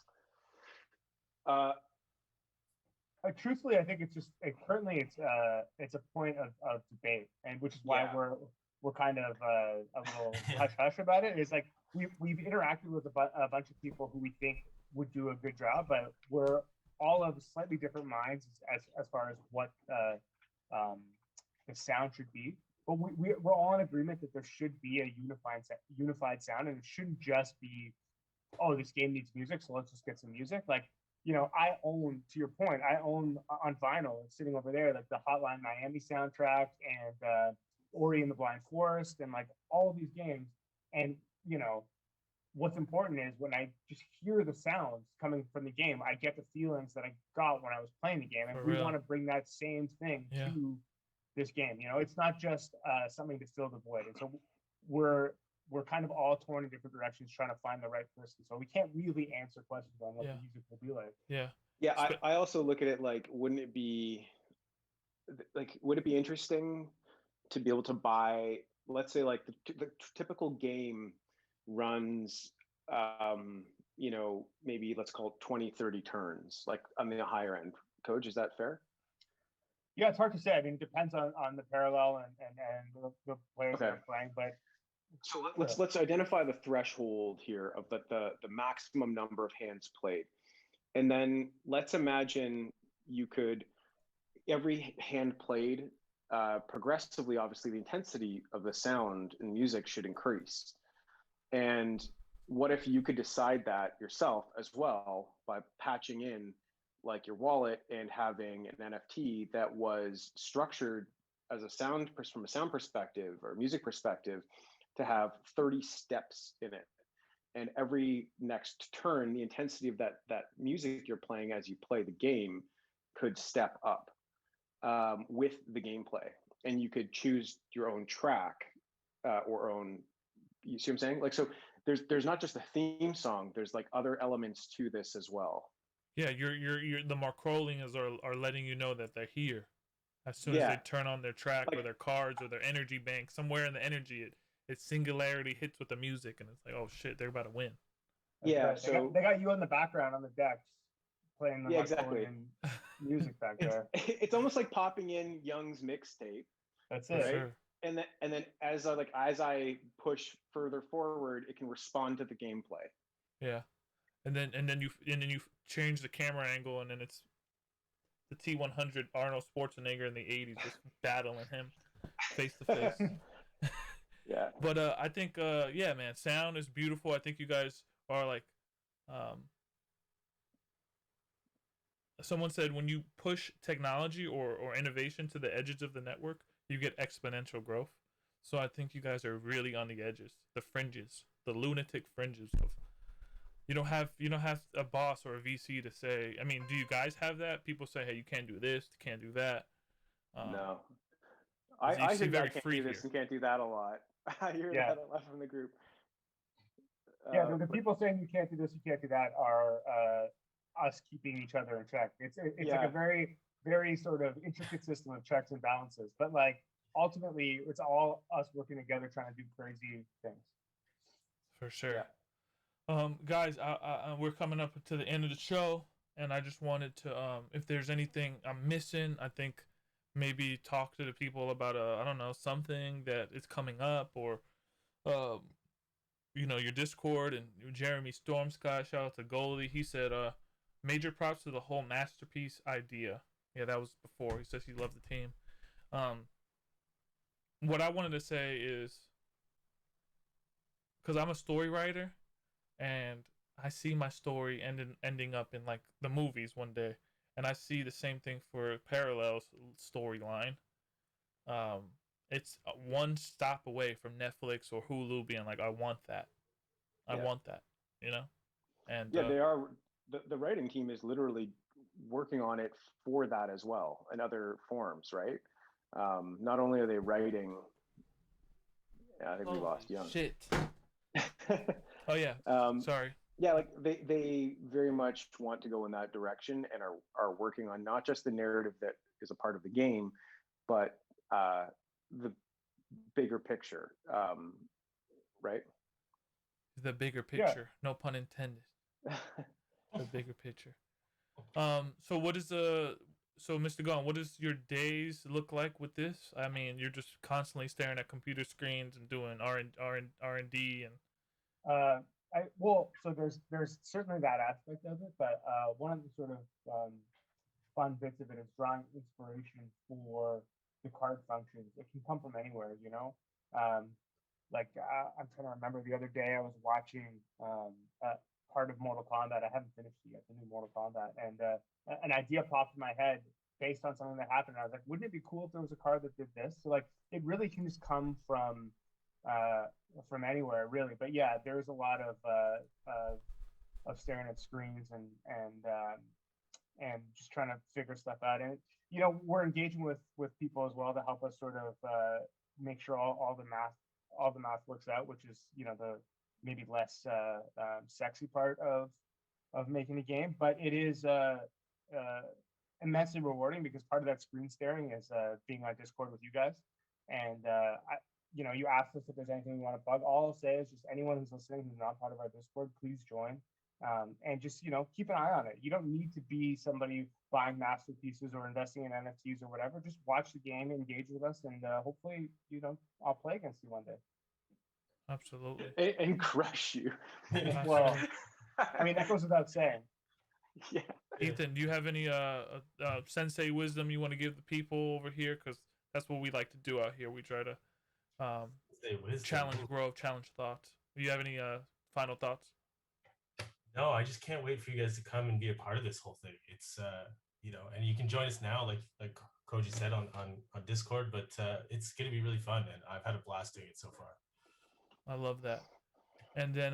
Truthfully, I think it's just currently it's a point of debate, and which is why Yeah. we're kind of a little hush hush about it. Is like we've interacted with a bunch of people who we think would do a good job, but we're all of slightly different minds as far as what the sound should be. But we're all in agreement that there should be a unified sound, and it shouldn't just be, oh, this game needs music, so let's just get some music. Like, I own, to your point, I own on vinyl, sitting over there, like the Hotline Miami soundtrack and Ori and the Blind Forest and like all of these games. And, what's important is when I just hear the sounds coming from the game, I get the feelings that I got when I was playing the game. And For we real. want to bring that same thing Yeah. to this game. It's not just something to fill the void. And so we're kind of all torn in different directions trying to find the right person. So we can't really answer questions on what Yeah. the music will be like. Yeah. Yeah, I also look at it like, would it be interesting to be able to buy, let's say, like the typical game runs, maybe let's call it 20, 30 turns, like on the higher end. Coach, is that fair? Yeah, it's hard to say. I mean, it depends on the parallel and the players that Okay. are playing. But So let's identify the threshold here of the maximum number of hands played, and then let's imagine you could, every hand played, progressively, obviously the intensity of the sound and music should increase. And what if you could decide that yourself as well by patching in like your wallet and having an NFT that was structured as from a sound perspective or music perspective to have 30 steps in it, and every next turn the intensity of that music you're playing as you play the game could step up with the gameplay, and you could choose your own track or own, you see what I'm saying? Like, so there's not just a theme song, there's like other elements to this as well. Yeah, you're the Markrolings are letting you know that they're here as soon as Yeah. they turn on their track or Like- their cards or their energy bank. Somewhere in the energy, it singularity hits with the music, and it's like, oh shit, they're about to win. Yeah, right. so they got you in the background on the decks playing the Yeah, exactly. music back there. it's almost like popping in Young's mixtape, That's For it. Right. sure. and then as I push further forward, it can respond to the gameplay. Yeah, and then you change the camera angle, and then it's the T100 Arnold Schwarzenegger in the '80s just battling him face to face. Yeah. But I think yeah, man, sound is beautiful. I think you guys are like, someone said when you push technology or innovation to the edges of the network, you get exponential growth. So I think you guys are really on the edges, the fringes, the lunatic fringes of. You don't have a boss or a VC to say. I mean, do you guys have that? People say, hey, you can't do this, you can't do that. No. you I seem hear very that can't free do this here. and can't do that a lot. I hear Yeah. that a lot from the group. Yeah, the people saying you can't do this, you can't do that are us keeping each other in check. It's like Yeah. a very, very sort of intricate system of checks and balances. But like ultimately, it's all us working together trying to do crazy things. For sure. Yeah. Guys, we're coming up to the end of the show, and I just wanted to, if there's anything I'm missing, I think maybe talk to the people about I don't know, something that is coming up, or your Discord. And Jeremy Stormsky, shout out to Goldie. He said major props to the whole masterpiece idea. Yeah, that was before. He says he loved the team. What I wanted to say is, because I'm a story writer, and I see my story ending up in like the movies one day, and I see the same thing for Parallel's storyline. Um, it's one stop away from Netflix or Hulu being like, I want that. I Yeah. want that. You know, and Yeah, they are. The writing team is literally working on it for that as well in other forms, right? Not only are they writing, I think we lost Young. Shit. Oh yeah. um, Sorry. yeah, like they very much want to go in that direction and are working on not just the narrative that is a part of the game, but the bigger picture, right? The bigger Yeah. picture. No pun intended. The bigger picture. So what is so Mr. Gone, what does your days look like with this? I mean, you're just constantly staring at computer screens and doing R&D and So there's certainly that aspect of it, but one of the sort of fun bits of it is drawing inspiration for the card functions. It can come from anywhere, you know. I'm trying to remember the other day I was watching part of Mortal Kombat. I haven't finished it yet, the new Mortal Kombat, and an idea popped in my head based on something that happened. I was like, wouldn't it be cool if there was a card that did this? So like, it really can just come from anywhere, really. But yeah, there's a lot of staring at screens and just trying to figure stuff out. And you know, we're engaging with people as well to help us sort of make sure all the math works out, which is, you know, the maybe less sexy part of making a game, but it is immensely rewarding because part of that screen staring is being on Discord with you guys. And you know, you asked us if there's anything you want to plug. All I'll say is just anyone who's listening who's not part of our Discord, please join. And just, you know, keep an eye on it. You don't need to be somebody buying masterpieces or investing in NFTs or whatever. Just watch the game, engage with us, and hopefully, you know, I'll play against you one day. Absolutely. And crush you. Well, I mean, that goes without saying. Yeah. Ethan, do you have any sensei wisdom you want to give the people over here? Because that's what we like to do out here. We try to challenge growth, challenge thoughts. Do you have any final thoughts? No, I just can't wait for you guys to come and be a part of this whole thing. It's you know, and you can join us now, like Koji said on Discord. But it's gonna be really fun, and I've had a blast doing it so far. I love that. And then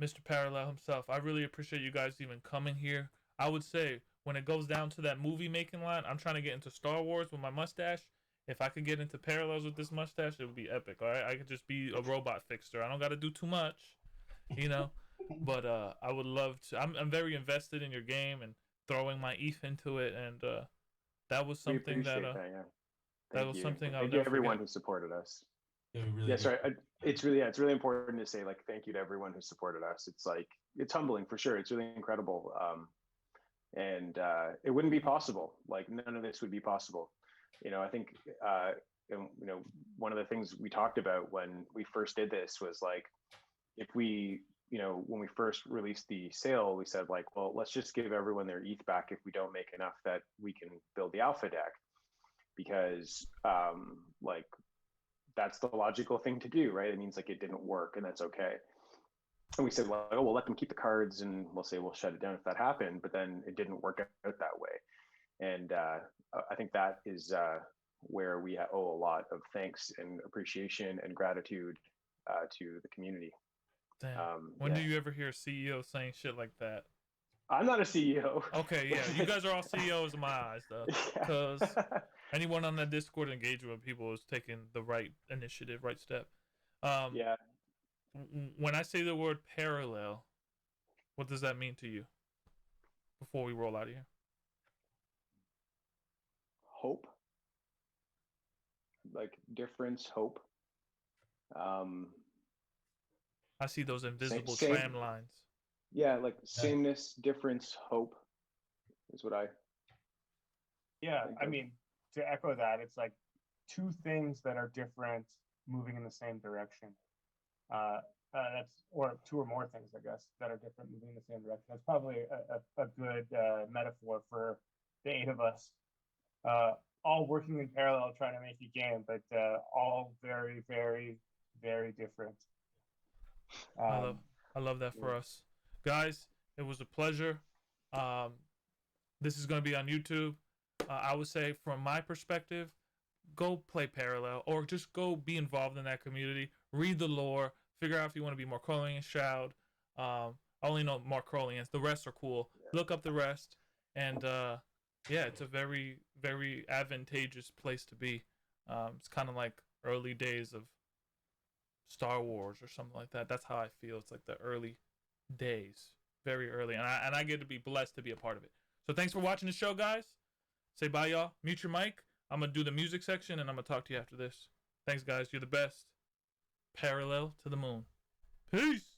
Mr. Parallel himself, I really appreciate you guys even coming here. I would say when it goes down to that movie making line, I'm trying to get into Star Wars with my mustache. If I could get into Parallels with this mustache, it would be epic. All right, I could just be a robot fixer. I don't got to do too much, you know. But I would love to. I'm very invested in your game and throwing my ETH into it, and that was something that that was something I'll Thank you never everyone forget. who supported us. Yeah, we really Sorry. It's really important to say, like, thank you to everyone who supported us. It's like, it's humbling for sure. It's really incredible. And it wouldn't be possible. Like, none of this would be possible. You know, I think, you know, one of the things we talked about when we first did this was like, if we, you know, when we first released the sale, we said like, well, let's just give everyone their ETH back if we don't make enough that we can build the alpha deck, because like, that's the logical thing to do, right? It means like it didn't work, and that's okay. And we said, well, we'll let them keep the cards, and we'll say we'll shut it down if that happened. But then it didn't work out that way, and I think that is where we owe a lot of thanks and appreciation and gratitude to the community. Damn. When do you ever hear a CEO saying shit like that? I'm not a CEO. Okay, yeah, you guys are all CEOs in my eyes, though, because anyone on that Discord engagement with people is taking the right initiative, right step. Yeah. When I say the word parallel, what does that mean to you? Before we roll out of here, hope, like difference, hope. I see those invisible tram lines. Yeah, like sameness, difference, hope is what I. Yeah, I mean, to echo that, it's like two things that are different moving in the same direction. Or two or more things, I guess, that are different moving in the same direction. That's probably a good metaphor for the 8 of us, all working in parallel trying to make a game, but all very, very, very different. I love that for us. guys, it was a pleasure. This is going to be on YouTube. I would say, from my perspective, go play Parallel, or just go be involved in that community. Read the lore. Figure out if you want to be more Crowley and Shroud. I only know Mark Crowleyans. The rest are cool. Look up the rest. And yeah, it's a very, very advantageous place to be. It's kind of like early days of Star Wars or something like that. That's how I feel. It's like the early days, very early, and I get to be blessed to be a part of it. So thanks for watching the show, guys. Say bye, y'all. Mute your mic. I'm gonna do the music section, and I'm gonna talk to you after this. Thanks, guys. You're the best. Parallel to the moon. Peace.